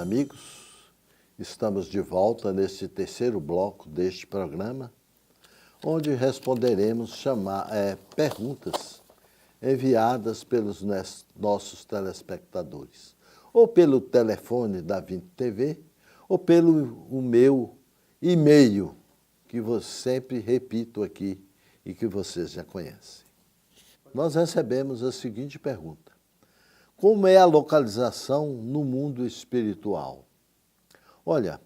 amigos. Estamos de volta nesse terceiro bloco deste programa, onde responderemos perguntas enviadas pelos nossos telespectadores, ou pelo telefone da Vint TV, ou pelo o meu e-mail, que eu sempre repito aqui e que vocês já conhecem. Nós recebemos a seguinte pergunta: como é a localização no mundo espiritual? Olha,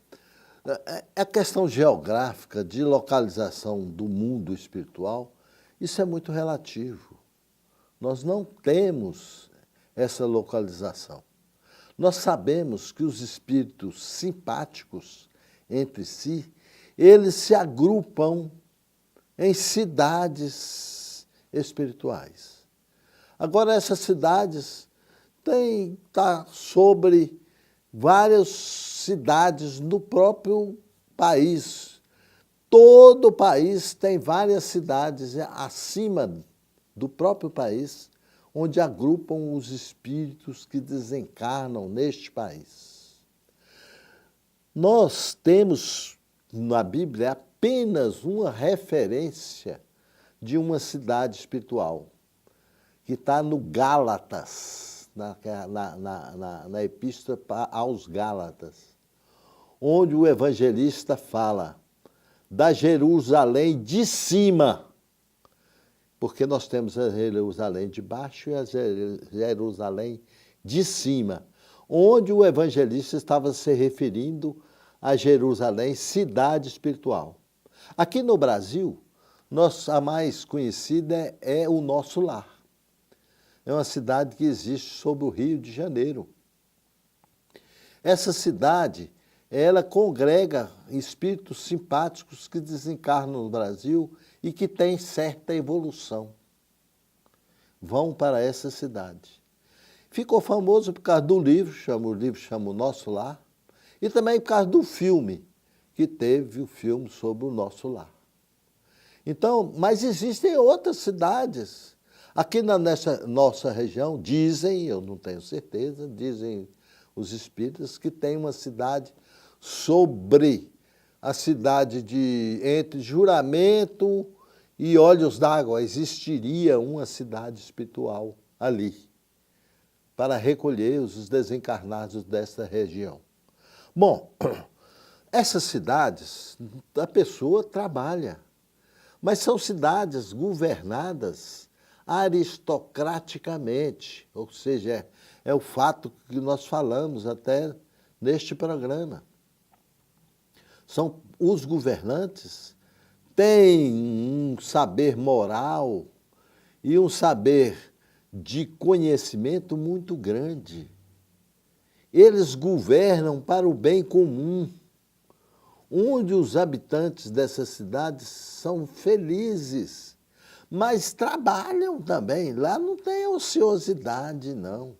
a questão geográfica de localização do mundo espiritual, isso é muito relativo. Nós não temos essa localização. Nós sabemos que os espíritos simpáticos entre si, eles se agrupam em cidades espirituais. Agora, essas cidades tá sobre várias cidades no próprio país. Todo o país tem várias cidades acima do próprio país, onde agrupam os espíritos que desencarnam neste país. Nós temos na Bíblia apenas uma referência de uma cidade espiritual, que está no Gálatas, na Epístola aos Gálatas, onde o evangelista fala da Jerusalém de cima, porque nós temos a Jerusalém de baixo e a Jerusalém de cima, onde o evangelista estava se referindo a Jerusalém, cidade espiritual. Aqui no Brasil, a mais conhecida é o Nosso Lar. É uma cidade que existe sobre o Rio de Janeiro. Essa cidade, ela congrega espíritos simpáticos que desencarnam no Brasil e que têm certa evolução. Vão para essa cidade. Ficou famoso por causa do livro, o livro chama O Nosso Lar, e também por causa do filme, que teve o filme sobre o Nosso Lar. Então, mas existem outras cidades. Aqui nessa nossa região, dizem, eu não tenho certeza, dizem os espíritas que tem uma cidade sobre a cidade entre Juramento e Olhos d'Água. Existiria uma cidade espiritual ali, para recolher os desencarnados dessa região. Bom, essas cidades, a pessoa trabalha, mas são cidades governadas aristocraticamente, ou seja, é o fato que nós falamos até neste programa. Os governantes têm um saber moral e um saber de conhecimento muito grande. Eles governam para o bem comum, onde os habitantes dessas cidades são felizes, mas trabalham também. Lá não tem ociosidade, não.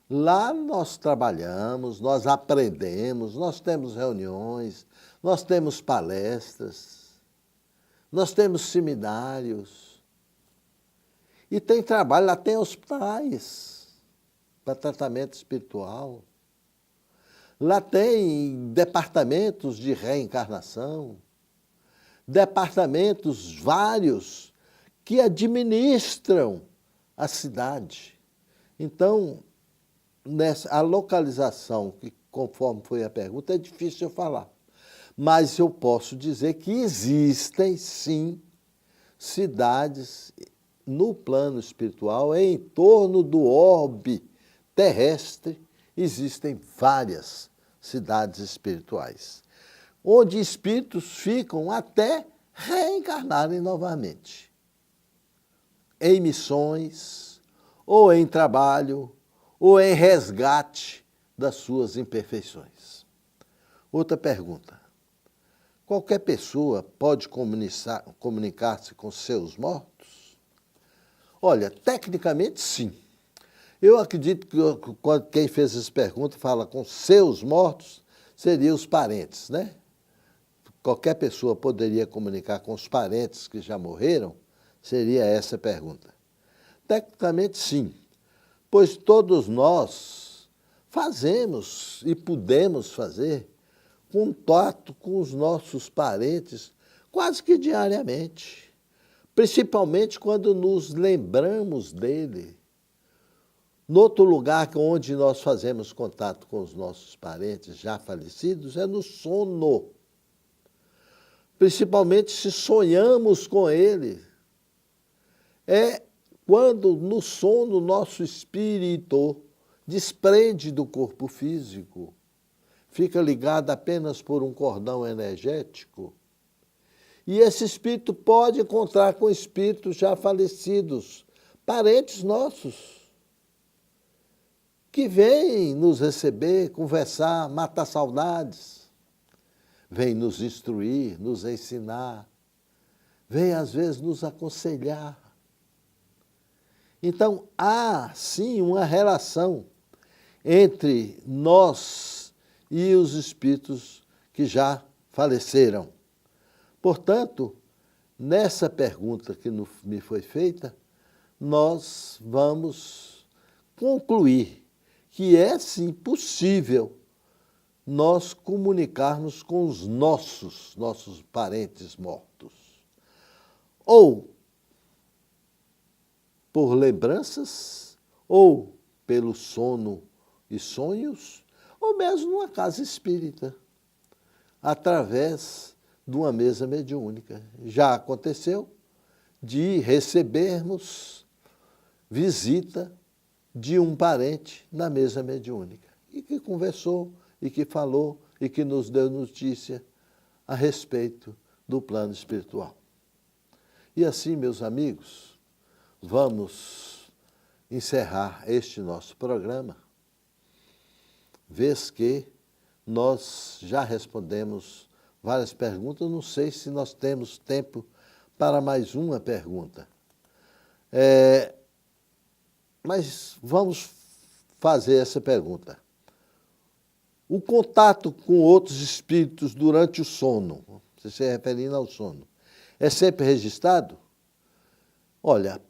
Lá nós trabalhamos, nós aprendemos, nós temos reuniões, nós temos palestras, nós temos seminários. E tem trabalho, lá tem hospitais para tratamento espiritual. Lá tem departamentos de reencarnação, departamentos vários que administram a cidade. Então, a localização, que conforme foi a pergunta, é difícil eu falar. Mas eu posso dizer que existem, sim, cidades no plano espiritual, em torno do orbe terrestre, existem várias cidades espirituais, onde espíritos ficam até reencarnarem novamente, em missões, ou em trabalho, ou em resgate das suas imperfeições. Outra pergunta: qualquer pessoa pode comunicar-se com seus mortos? Olha, tecnicamente sim. Eu acredito que quem fez essa pergunta fala com seus mortos, seriam os parentes, né? Qualquer pessoa poderia comunicar com os parentes que já morreram? Seria essa a pergunta. Tecnicamente, sim, pois todos nós fazemos e podemos fazer contato com os nossos parentes quase que diariamente, principalmente quando nos lembramos dele. No outro lugar onde nós fazemos contato com os nossos parentes já falecidos é no sono, principalmente se sonhamos com ele. É quando no sono nosso espírito desprende do corpo físico, fica ligado apenas por um cordão energético, e esse espírito pode encontrar com espíritos já falecidos, parentes nossos, que vêm nos receber, conversar, matar saudades, vêm nos instruir, nos ensinar, vêm às vezes nos aconselhar. Então, há sim uma relação entre nós e os espíritos que já faleceram. Portanto, nessa pergunta que me foi feita, nós vamos concluir que é sim possível nós comunicarmos com os nossos parentes mortos. Ou por lembranças, ou pelo sono e sonhos, ou mesmo numa casa espírita, através de uma mesa mediúnica. Já aconteceu de recebermos visita de um parente na mesa mediúnica, e que conversou, e que falou, e que nos deu notícia a respeito do plano espiritual. E assim, meus amigos, vamos encerrar este nosso programa, vez que nós já respondemos várias perguntas. Não sei se nós temos tempo para mais uma pergunta. Mas vamos fazer essa pergunta. O contato com outros espíritos durante o sono, você se referindo ao sono, é sempre registrado? Olha,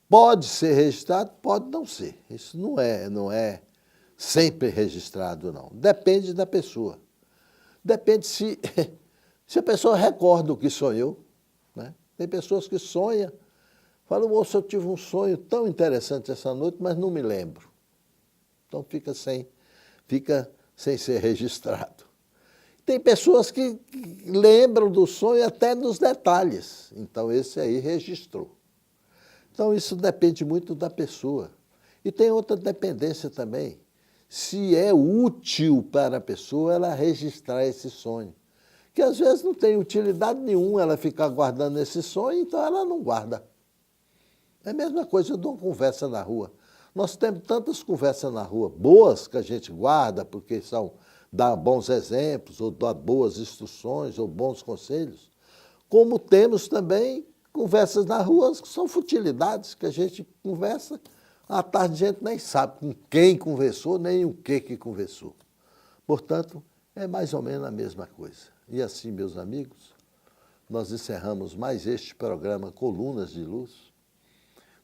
pode ser registrado, pode não ser. Isso não é sempre registrado, não. Depende da pessoa. Depende se a pessoa recorda o que sonhou, né? Tem pessoas que sonham, falam, moço, eu tive um sonho tão interessante essa noite, mas não me lembro. Então fica sem ser registrado. Tem pessoas que lembram do sonho até nos detalhes. Então esse aí registrou. Então isso depende muito da pessoa. E tem outra dependência também. Se é útil para a pessoa ela registrar esse sonho. Que às vezes não tem utilidade nenhuma ela ficar guardando esse sonho, então ela não guarda. É a mesma coisa de uma conversa na rua. Nós temos tantas conversas na rua boas que a gente guarda porque dá bons exemplos, ou dá boas instruções, ou bons conselhos, como temos também conversas na rua que são futilidades, que a gente conversa, à tarde a gente nem sabe com quem conversou, nem o que conversou. Portanto, é mais ou menos a mesma coisa. E assim, meus amigos, nós encerramos mais este programa Colunas de Luz,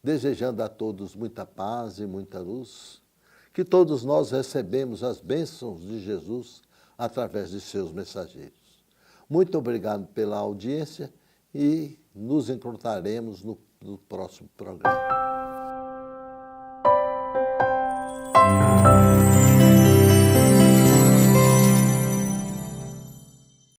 desejando a todos muita paz e muita luz, que todos nós recebemos as bênçãos de Jesus através de seus mensageiros. Muito obrigado pela audiência e nos encontraremos no próximo programa.